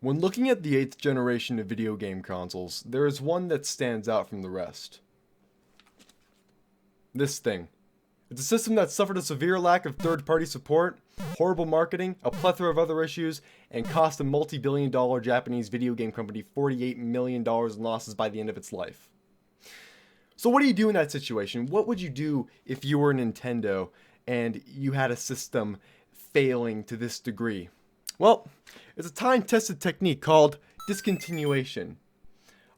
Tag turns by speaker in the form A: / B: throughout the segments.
A: When looking at the 8th generation of video game consoles, there is one that stands out from the rest. This thing. It's a system that suffered a severe lack of third-party support, horrible marketing, a plethora of other issues, and cost a multi-billion-dollar Japanese video game company $48 million in losses by the end of its life. So what do you do in that situation? What would you do if you were Nintendo and you had a system failing to this degree? Well, it's a time-tested technique called discontinuation,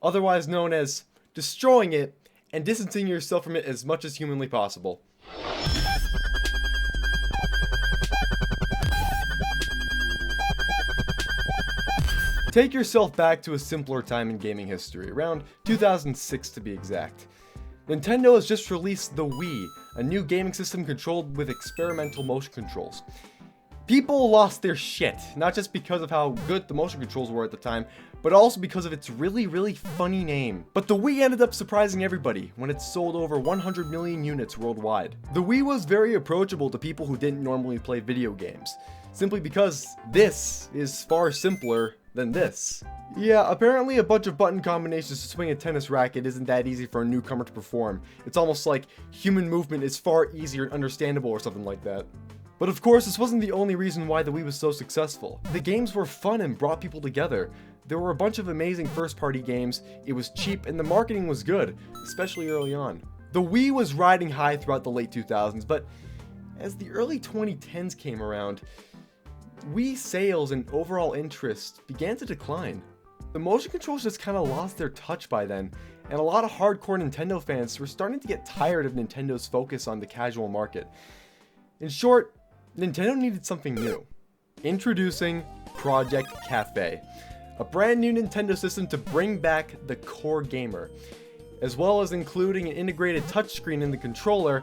A: otherwise known as destroying it and distancing yourself from it as much as humanly possible. Take yourself back to a simpler time in gaming history, around 2006 to be exact. Nintendo has just released the Wii, a new gaming system controlled with experimental motion controls. People lost their shit, not just because of how good the motion controls were at the time, but also because of its really funny name. But the Wii ended up surprising everybody when it sold over 100 million units worldwide. The Wii was very approachable to people who didn't normally play video games, simply because this is far simpler than this. Yeah, apparently a bunch of button combinations to swing a tennis racket isn't that easy for a newcomer to perform. It's almost like human movement is far easier and understandable or something like that. But of course, this wasn't the only reason why the Wii was so successful. The games were fun and brought people together. There were a bunch of amazing first-party games, it was cheap, and the marketing was good, especially early on. The Wii was riding high throughout the late 2000s, but as the early 2010s came around, Wii sales and overall interest began to decline. The motion controls just kind of lost their touch by then, and a lot of hardcore Nintendo fans were starting to get tired of Nintendo's focus on the casual market. In short, Nintendo needed something new. Introducing Project Cafe, a brand new Nintendo system to bring back the core gamer, as well as including an integrated touchscreen in the controller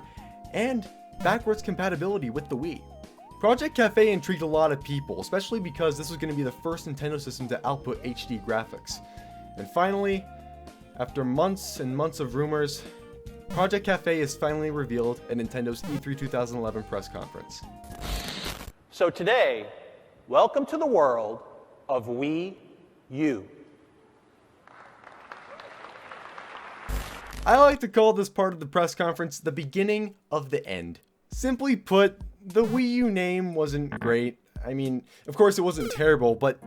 A: and backwards compatibility with the Wii. Project Cafe intrigued a lot of people, especially because this was going to be the first Nintendo system to output HD graphics. And finally, after months and months of rumors, Project Cafe is finally revealed at Nintendo's E3 2011 press conference.
B: So today, welcome to the world of Wii U.
A: I like to call this part of the press conference the beginning of the end. Simply put, the Wii U name wasn't great. I mean, of course it wasn't terrible, but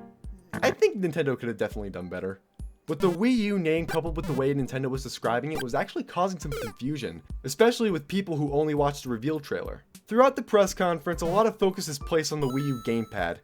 A: I think Nintendo could have definitely done better. But the Wii U name, coupled with the way Nintendo was describing it, was actually causing some confusion, especially with people who only watched the reveal trailer. Throughout the press conference, a lot of focus is placed on the Wii U gamepad,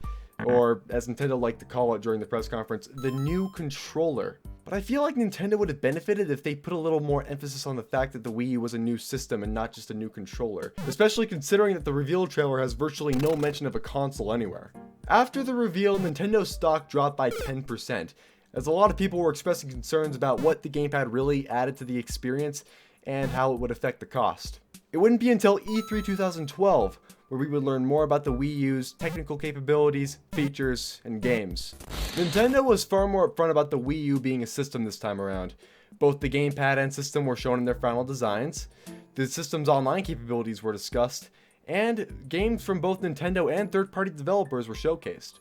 A: or as Nintendo liked to call it during the press conference, the new controller. But I feel like Nintendo would have benefited if they put a little more emphasis on the fact that the Wii U was a new system and not just a new controller, especially considering that the reveal trailer has virtually no mention of a console anywhere. After the reveal, Nintendo stock dropped by 10%, as a lot of people were expressing concerns about what the gamepad really added to the experience and how it would affect the cost. It wouldn't be until E3 2012 where we would learn more about the Wii U's technical capabilities, features, and games. Nintendo was far more upfront about the Wii U being a system this time around. Both the gamepad and system were shown in their final designs, the system's online capabilities were discussed, and games from both Nintendo and third-party developers were showcased.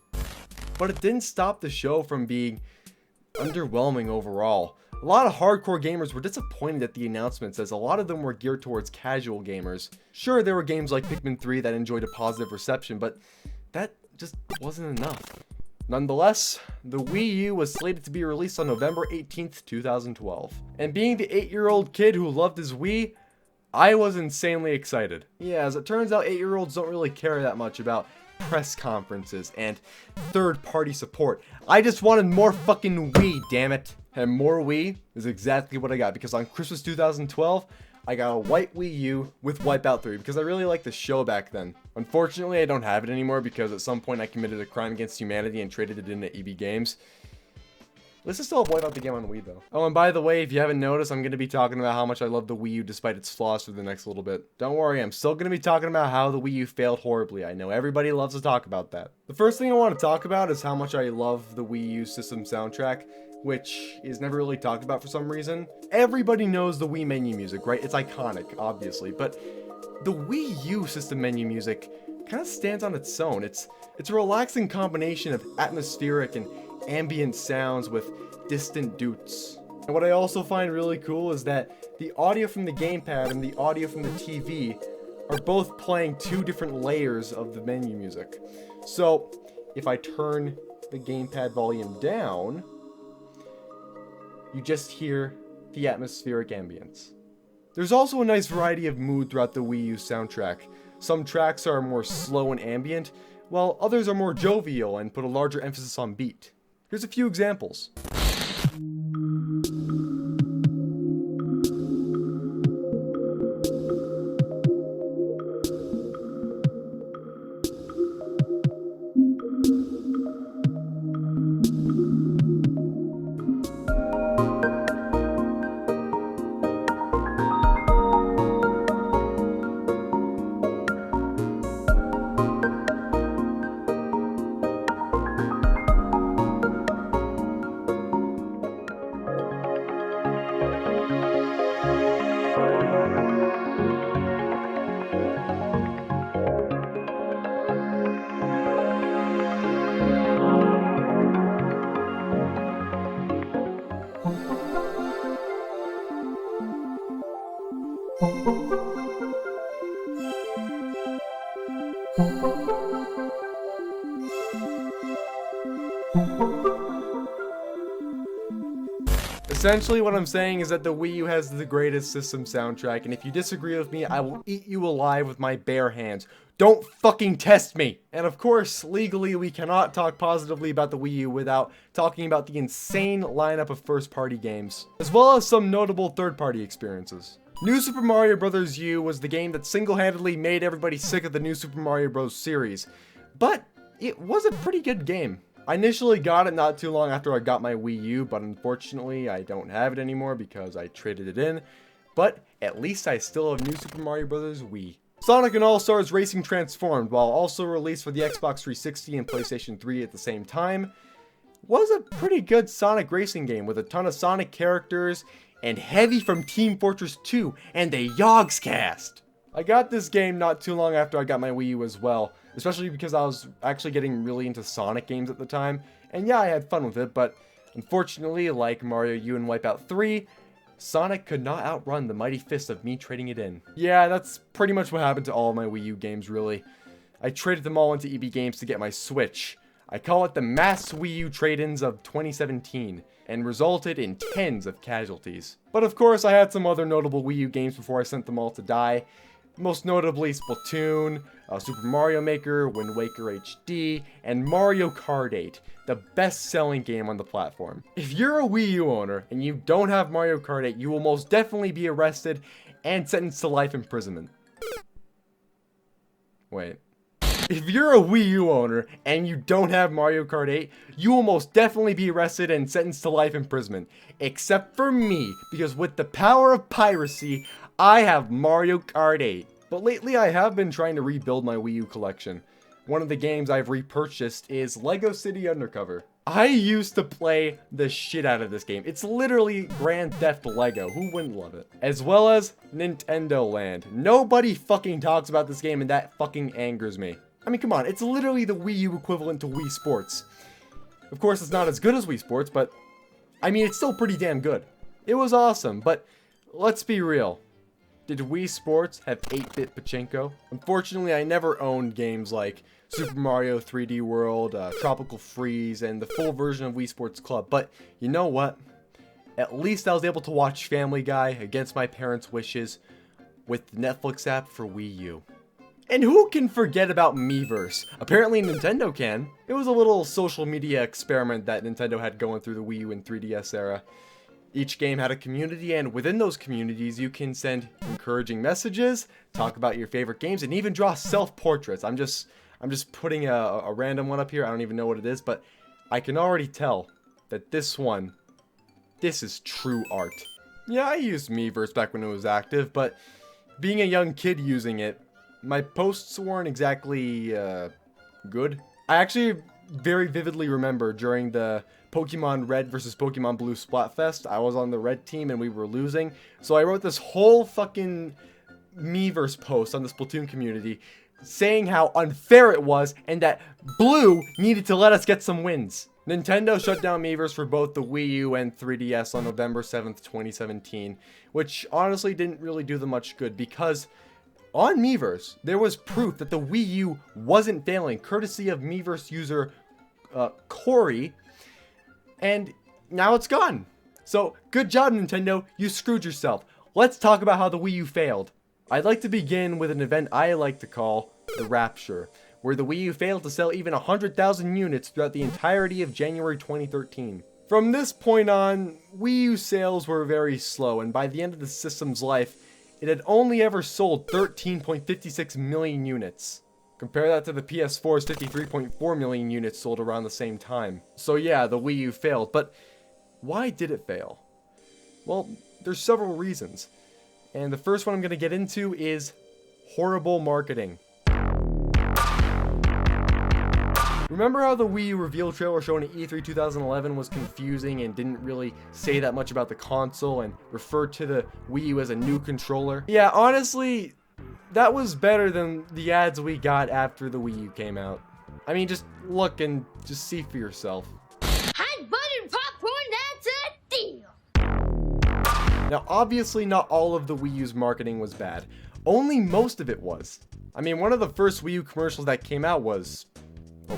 A: But it didn't stop the show from being underwhelming overall. A lot of hardcore gamers were disappointed at the announcements, as a lot of them were geared towards casual gamers. Sure, there were games like Pikmin 3 that enjoyed a positive reception, but that just wasn't enough. Nonetheless, the Wii U was slated to be released on November 18th, 2012. And being the 8-year-old kid who loved his Wii, I was insanely excited. Yeah, as it turns out, 8-year-olds don't really care that much about press conferences and third-party support. I just wanted more fucking Wii, damn it. And more Wii is exactly what I got, because on Christmas 2012, I got a white Wii U with Wipeout 3 because I really liked the show back then. Unfortunately, I don't have it anymore because at some point I committed a crime against humanity and traded it in at EB Games. Let's just still have Wipeout the game on Wii though. Oh, and by the way, if you haven't noticed, I'm going to be talking about how much I love the Wii U despite its flaws for the next little bit. Don't worry, I'm still going to be talking about how the Wii U failed horribly. I know everybody loves to talk about that. The first thing I want to talk about is how much I love the Wii U system soundtrack, which is never really talked about for some reason. Everybody knows the Wii menu music, right? It's iconic, obviously, but the Wii U system menu music kind of stands on its own. It's a relaxing combination of atmospheric and ambient sounds with distant doots. And what I also find really cool is that the audio from the gamepad and the audio from the TV are both playing two different layers of the menu music. So if I turn the gamepad volume down, you just hear the atmospheric ambience. There's also a nice variety of mood throughout the Wii U soundtrack. Some tracks are more slow and ambient, while others are more jovial and put a larger emphasis on beat. Here's a few examples. Essentially what I'm saying is that the Wii U has the greatest system soundtrack, and if you disagree with me, I will eat you alive with my bare hands. Don't fucking test me! And of course, legally we cannot talk positively about the Wii U without talking about the insane lineup of first-party games, as well as some notable third-party experiences. New Super Mario Bros. U was the game that single-handedly made everybody sick of the New Super Mario Bros. Series, but it was a pretty good game. I initially got it not too long after I got my Wii U, but unfortunately I don't have it anymore because I traded it in. But at least I still have New Super Mario Bros. Wii. Sonic and All-Stars Racing Transformed, while also released for the Xbox 360 and PlayStation 3 at the same time, was a pretty good Sonic racing game with a ton of Sonic characters and Heavy from Team Fortress 2 and the Yogscast. I got this game not too long after I got my Wii U as well, especially because I was actually getting really into Sonic games at the time, and yeah, I had fun with it, but unfortunately, like Mario U and Wipeout 3, Sonic could not outrun the mighty fist of me trading it in. Yeah, that's pretty much what happened to all of my Wii U games, really. I traded them all into EB Games to get my Switch. I call it the mass Wii U trade-ins of 2017, and resulted in tens of casualties. But of course, I had some other notable Wii U games before I sent them all to die. Most notably Splatoon, Super Mario Maker, Wind Waker HD, and Mario Kart 8, the best-selling game on the platform. If you're a Wii U owner and you don't have Mario Kart 8, you will most definitely be arrested and sentenced to life imprisonment. Wait. If you're a Wii U owner and you don't have Mario Kart 8, you will most definitely be arrested and sentenced to life imprisonment. Except for me, because with the power of piracy, I have Mario Kart 8. But lately I have been trying to rebuild my Wii U collection. One of the games I've repurchased is Lego City Undercover. I used to play the shit out of this game. It's literally Grand Theft Lego. Who wouldn't love it? As well as Nintendo Land. Nobody fucking talks about this game and that fucking angers me. I mean, come on, it's literally the Wii U equivalent to Wii Sports. Of course, it's not as good as Wii Sports, but I mean, it's still pretty damn good. It was awesome, but let's be real. Did Wii Sports have 8-bit pachinko? Unfortunately, I never owned games like Super Mario 3D World, Tropical Freeze, and the full version of Wii Sports Club, but you know what? At least I was able to watch Family Guy against my parents' wishes with the Netflix app for Wii U. And who can forget about Miiverse? Apparently Nintendo can. It was a little social media experiment that Nintendo had going through the Wii U and 3DS era. Each game had a community, and within those communities you can send encouraging messages, talk about your favorite games, and even draw self-portraits. I'm just putting a random one up here. I don't even know what it is, but I can already tell that this is true art. Yeah, I used Miiverse back when it was active, but being a young kid using it, my posts weren't exactly, good. I actually very vividly remember during the Pokemon Red versus Pokemon Blue Splatfest, I was on the red team and we were losing, so I wrote this whole fucking Miiverse post on the Splatoon community saying how unfair it was and that Blue needed to let us get some wins. Nintendo shut down Miiverse for both the Wii U and 3DS on November 7th, 2017, which honestly didn't really do them much good because on Miiverse, there was proof that the Wii U wasn't failing, courtesy of Miiverse user Corey, and now it's gone. So, good job, Nintendo, you screwed yourself. Let's talk about how the Wii U failed. I'd like to begin with an event I like to call the Rapture, where the Wii U failed to sell even 100,000 units throughout the entirety of January 2013. From this point on, Wii U sales were very slow, and by the end of the system's life, it had only ever sold 13.56 million units. Compare that to the PS4's 53.4 million units sold around the same time. So yeah, the Wii U failed, but why did it fail? Well, there's several reasons. And the first one I'm going to get into is horrible marketing. Remember how the Wii U reveal trailer shown at E3 2011 was confusing and didn't really say that much about the console and referred to the Wii U as a new controller? Yeah, honestly, that was better than the ads we got after the Wii U came out. I mean, just look and just see for yourself.
C: Hot buttered popcorn, that's a deal!
A: Now, obviously not all of the Wii U's marketing was bad. Only most of it was. I mean, one of the first Wii U commercials that came out was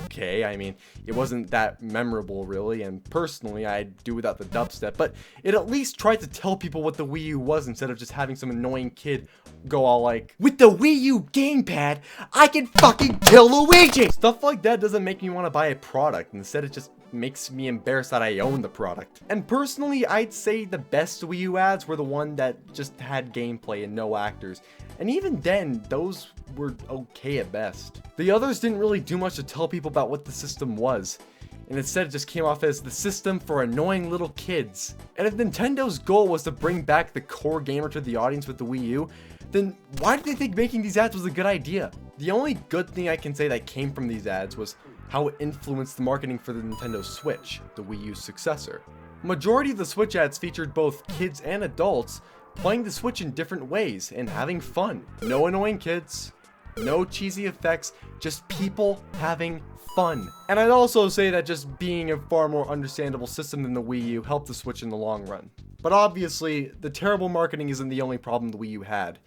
A: okay. I mean, it wasn't that memorable really, and personally I'd do without the dubstep, but it at least tried to tell people what the Wii U was instead of just having some annoying kid go all like, "With the Wii U gamepad, I can fucking kill Luigi!" Stuff like that doesn't make me want to buy a product. Instead, it just makes me embarrassed that I own the product. And personally, I'd say the best Wii U ads were the one that just had gameplay and no actors. And even then, those were okay at best. The others didn't really do much to tell people about what the system was, and instead it just came off as the system for annoying little kids. And if Nintendo's goal was to bring back the core gamer to the audience with the Wii U, then why did they think making these ads was a good idea? The only good thing I can say that came from these ads was how it influenced the marketing for the Nintendo Switch, the Wii U's successor. Majority of the Switch ads featured both kids and adults playing the Switch in different ways and having fun. No annoying kids, no cheesy effects, just people having fun. And I'd also say that just being a far more understandable system than the Wii U helped the Switch in the long run. But obviously, the terrible marketing isn't the only problem the Wii U had,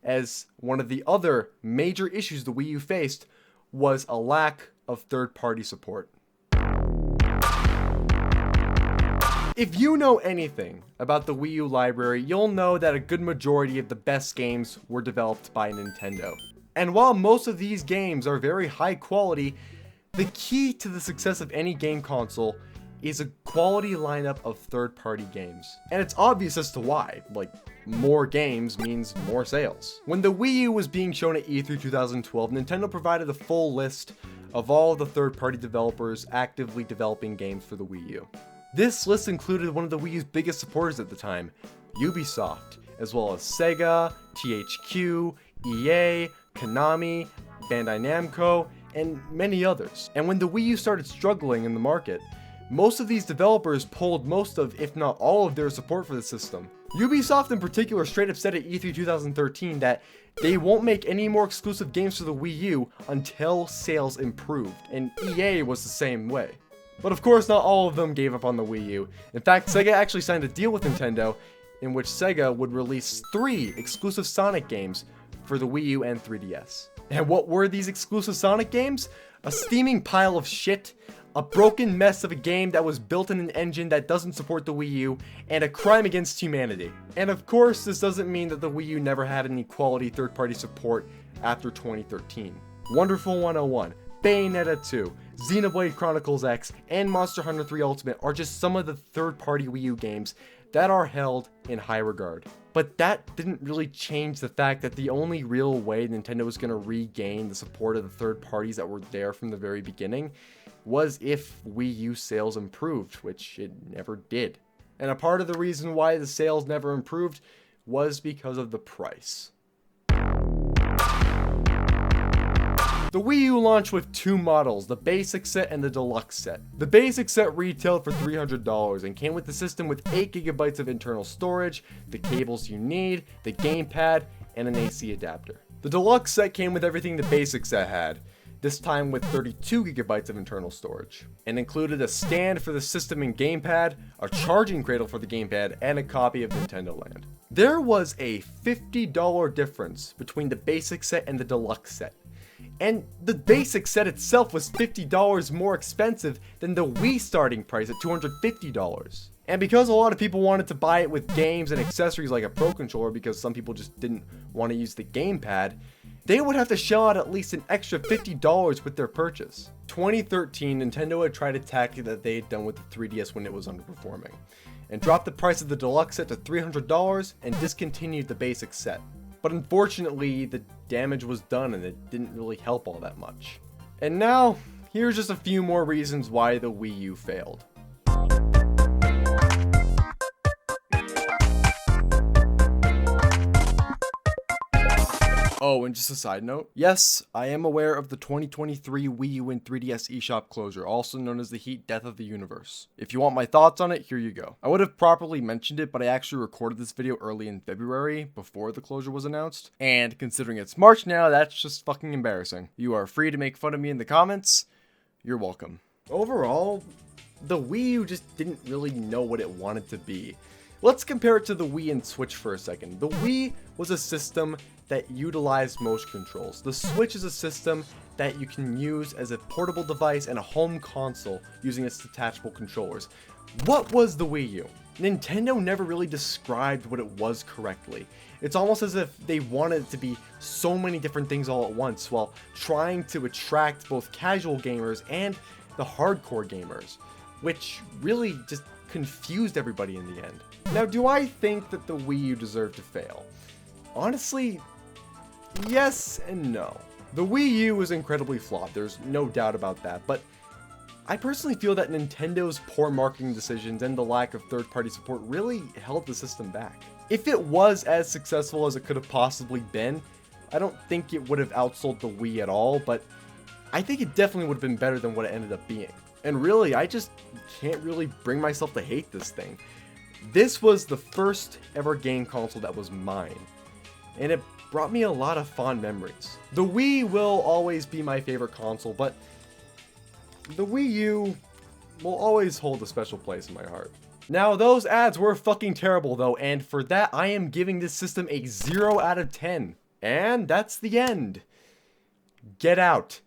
A: as one of the other major issues the Wii U faced was a lack of third-party support. If you know anything about the Wii U library, you'll know that a good majority of the best games were developed by Nintendo. And while most of these games are very high quality, the key to the success of any game console is a quality lineup of third-party games. And it's obvious as to why. Like, more games means more sales. When the Wii U was being shown at E3 2012, Nintendo provided a full list of all the third-party developers actively developing games for the Wii U. This list included one of the Wii U's biggest supporters at the time, Ubisoft, as well as Sega, THQ, EA, Konami, Bandai Namco, and many others. And when the Wii U started struggling in the market, most of these developers pulled most of, if not all of their support for the system. Ubisoft in particular straight up said at E3 2013 that they won't make any more exclusive games for the Wii U until sales improved, and EA was the same way. But of course, not all of them gave up on the Wii U. In fact, Sega actually signed a deal with Nintendo in which Sega would release 3 exclusive Sonic games for the Wii U and 3DS. And what were these exclusive Sonic games? A steaming pile of shit, a broken mess of a game that was built in an engine that doesn't support the Wii U, and a crime against humanity. And of course, this doesn't mean that the Wii U never had any quality third-party support after 2013. Wonderful 101, Bayonetta 2, Xenoblade Chronicles X, and Monster Hunter 3 Ultimate are just some of the third-party Wii U games that are held in high regard. But that didn't really change the fact that the only real way Nintendo was going to regain the support of the third parties that were there from the very beginning was if Wii U sales improved, which it never did. And a part of the reason why the sales never improved was because of the price. The Wii U launched with 2 models, the basic set and the deluxe set. The basic set retailed for $300 and came with the system with 8 GB of internal storage, the cables you need, the gamepad, and an AC adapter. The deluxe set came with everything the basic set had, this time with 32 gigabytes of internal storage, and included a stand for the system and gamepad, a charging cradle for the gamepad, and a copy of Nintendo Land. There was a $50 difference between the basic set and the deluxe set. And the basic set itself was $50 more expensive than the Wii starting price at $250. And because a lot of people wanted to buy it with games and accessories like a Pro Controller because some people just didn't want to use the gamepad, they would have to shell out at least an extra $50 with their purchase. 2013, Nintendo had tried a tactic that they had done with the 3DS when it was underperforming, and dropped the price of the deluxe set to $300 and discontinued the basic set. But unfortunately, the damage was done and it didn't really help all that much. And now, here's just a few more reasons why the Wii U failed. Oh, and just a side note, yes, I am aware of the 2023 Wii U and 3DS eShop closure, also known as the heat death of the universe. If you want my thoughts on it, here you go. I would have properly mentioned it, but I actually recorded this video early in February, before the closure was announced, and considering it's March now, that's just fucking embarrassing. You are free to make fun of me in the comments, you're welcome. Overall, the Wii U just didn't really know what it wanted to be. Let's compare it to the Wii and Switch for a second. The Wii was a system that utilized motion controls. The Switch is a system that you can use as a portable device and a home console using its detachable controllers. What was the Wii U? Nintendo never really described what it was correctly. It's almost as if they wanted it to be so many different things all at once while trying to attract both casual gamers and the hardcore gamers, which really just confused everybody in the end. Now, do I think that the Wii U deserved to fail? Honestly, yes and no. The Wii U was incredibly flawed, there's no doubt about that, but I personally feel that Nintendo's poor marketing decisions and the lack of third-party support really held the system back. If it was as successful as it could have possibly been, I don't think it would have outsold the Wii at all, but I think it definitely would have been better than what it ended up being. And really, I just can't really bring myself to hate this thing. This was the first ever game console that was mine, and it brought me a lot of fond memories. The Wii will always be my favorite console, but the Wii U will always hold a special place in my heart. Now, those ads were fucking terrible though, and for that I am giving this system a 0 out of 10. And that's the end. Get out.